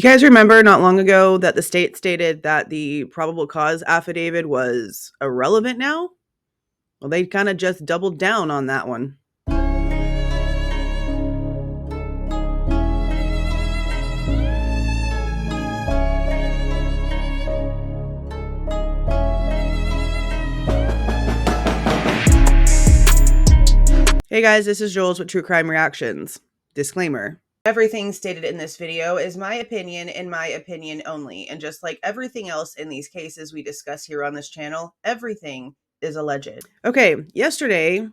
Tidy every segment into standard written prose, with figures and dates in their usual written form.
Do you guys remember not long ago that the state stated that the probable cause affidavit was irrelevant now? Well, they kind of just doubled down on that one. Hey guys, this is Jules with True Crime Reactions. Disclaimer. Everything stated in this video is my opinion and my opinion only. And just like everything else in these cases we discuss here on this channel, everything is alleged. Okay, yesterday,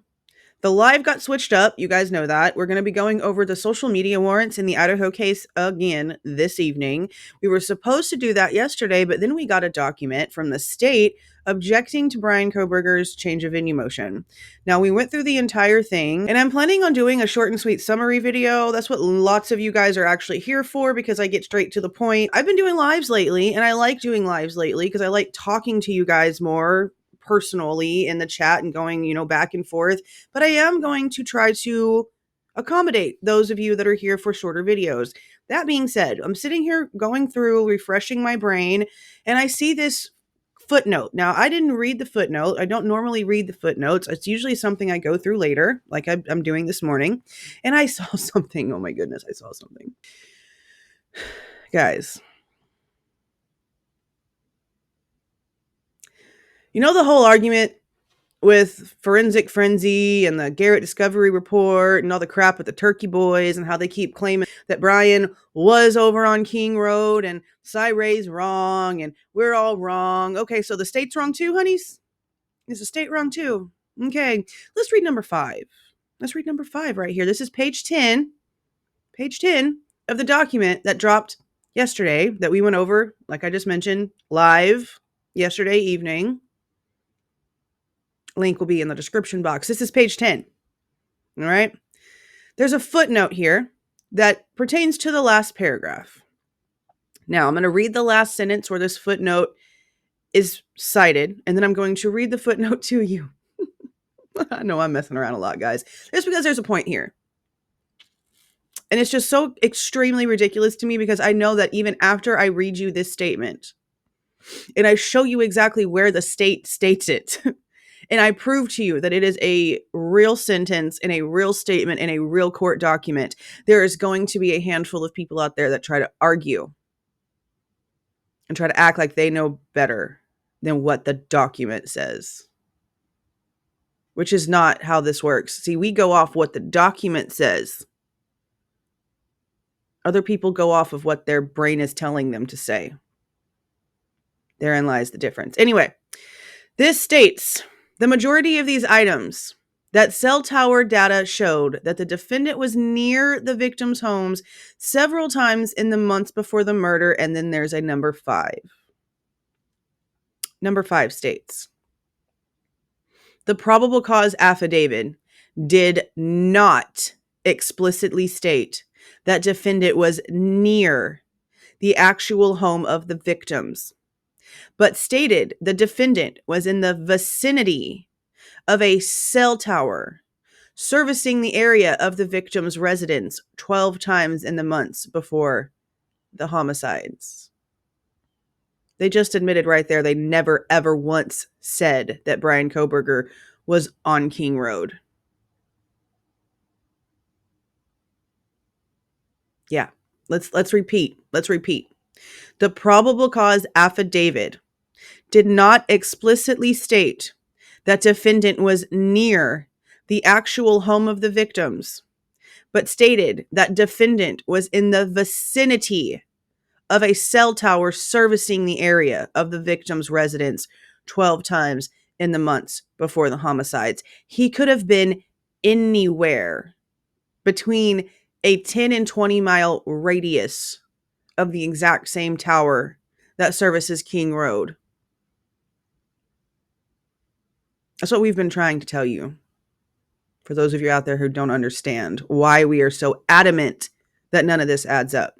the live got switched up. You guys know that. We're going to be going over the social media warrants in the Idaho case again this evening. We were supposed to do that yesterday, but then we got a document from the state objecting to Bryan Kohberger's change of venue motion. Now, we went through the entire thing, and I'm planning on doing a short and sweet summary video. That's what lots of you guys are actually here for, because I get straight to the point. I've been doing lives lately, and I like doing lives lately because I like talking to you guys more personally in the chat and going, back and forth. But I am going to try to accommodate those of you that are here for shorter videos. That being said, I'm sitting here going through, refreshing my brain, and I see this footnote. Now, I didn't read the footnote. I don't normally read the footnotes. It's usually something I go through later, like I'm doing this morning. And I saw something. Oh my goodness, I saw something. Guys. You know the whole argument with Forensic Frenzy and the Garrett Discovery Report and all the crap with the Turkey Boys and how they keep claiming that Bryan was over on King Road and Cy Ray's wrong and we're all wrong. Okay, so the state's wrong too, honeys? Is the state wrong too? Okay, let's read number 5. Let's read number 5 right here. This is page 10 of the document that dropped yesterday that we went over, like I just mentioned, live yesterday evening. Link will be in the description box. This is page 10. All right. There's a footnote here that pertains to the last paragraph. Now, I'm going to read the last sentence where this footnote is cited, and then I'm going to read the footnote to you. I know I'm messing around a lot, guys. Just because there's a point here. And it's just so extremely ridiculous to me because I know that even after I read you this statement, and I show you exactly where the state states it, and I prove to you that it is a real sentence and a real statement in a real court document, there is going to be a handful of people out there that try to argue and try to act like they know better than what the document says, which is not how this works. See, we go off what the document says. Other people go off of what their brain is telling them to say. Therein lies the difference. Anyway, this states, the majority of these items that cell tower data showed that the defendant was near the victims' homes several times in the months before the murder. And then there's a number 5. Number 5 states, the probable cause affidavit did not explicitly state that defendant was near the actual home of the victims, but stated the defendant was in the vicinity of a cell tower servicing the area of the victim's residence 12 times in the months before the homicides. They just admitted right there they never ever once said that Bryan Kohberger was on King Road. Yeah, let's repeat. Let's repeat. The probable cause affidavit did not explicitly state that defendant was near the actual home of the victims, but stated that defendant was in the vicinity of a cell tower servicing the area of the victim's residence 12 times in the months before the homicides. He could have been anywhere between a 10 and 20 mile radius of the exact same tower that services King Road. That's what we've been trying to tell you. For those of you out there who don't understand why we are so adamant that none of this adds up.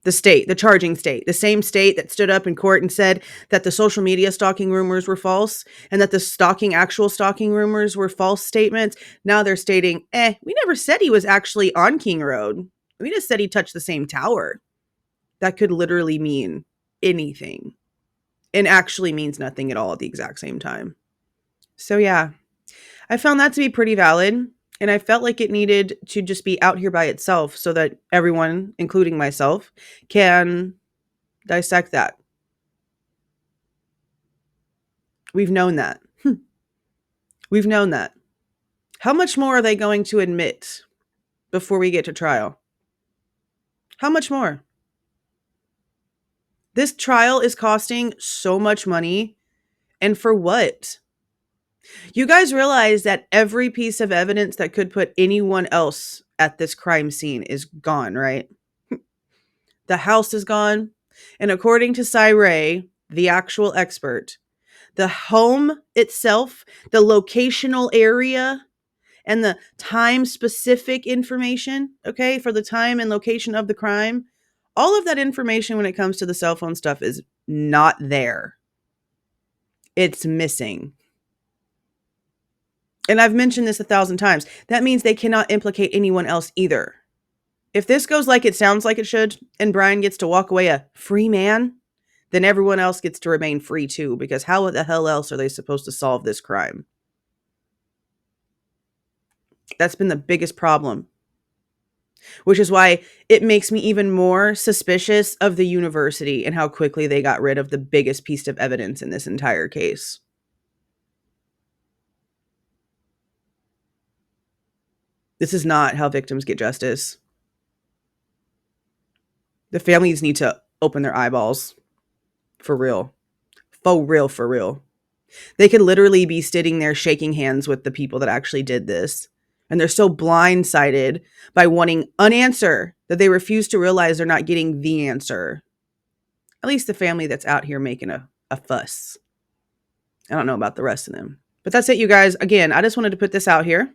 The state, the charging state, the same state that stood up in court and said that the social media stalking rumors were false and that the actual stalking rumors were false statements. Now they're stating, we never said he was actually on King Road. We just said he touched the same tower. That could literally mean anything and actually means nothing at all at the exact same time. So yeah, I found that to be pretty valid. And I felt like it needed to just be out here by itself so that everyone, including myself, can dissect that. We've known that. We've known that. How much more are they going to admit before we get to trial? How much more? This trial is costing so much money. And for what? You guys realize that every piece of evidence that could put anyone else at this crime scene is gone, right? The house is gone. And according to Ray, the actual expert, the home itself, the locational area, and the time specific information, okay, for the time and location of the crime, all of that information when it comes to the cell phone stuff is not there. It's missing. And I've mentioned this 1,000 times. That means they cannot implicate anyone else either. If this goes like it sounds like it should, and Bryan gets to walk away a free man, then everyone else gets to remain free too, because how the hell else are they supposed to solve this crime? That's been the biggest problem. Which is why it makes me even more suspicious of the university and how quickly they got rid of the biggest piece of evidence in this entire case. This is not how victims get justice. The families need to open their eyeballs. For real. For real, for real. They could literally be sitting there shaking hands with the people that actually did this. And they're so blindsided by wanting an answer that they refuse to realize they're not getting the answer. At least the family that's out here making a fuss. I don't know about the rest of them. But that's it, you guys. Again, I just wanted to put this out here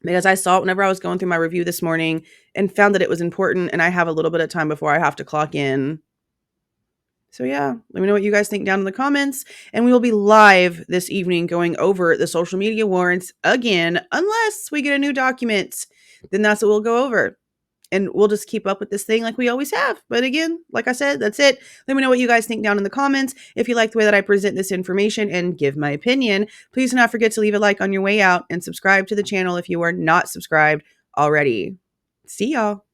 because I saw it whenever I was going through my review this morning and found that it was important, and I have a little bit of time before I have to clock in. So yeah, let me know what you guys think down in the comments, and we will be live this evening going over the social media warrants again, unless we get a new document, then that's what we'll go over. And we'll just keep up with this thing like we always have. But again, like I said, that's it. Let me know what you guys think down in the comments. If you like the way that I present this information and give my opinion, please do not forget to leave a like on your way out and subscribe to the channel if you are not subscribed already. See y'all.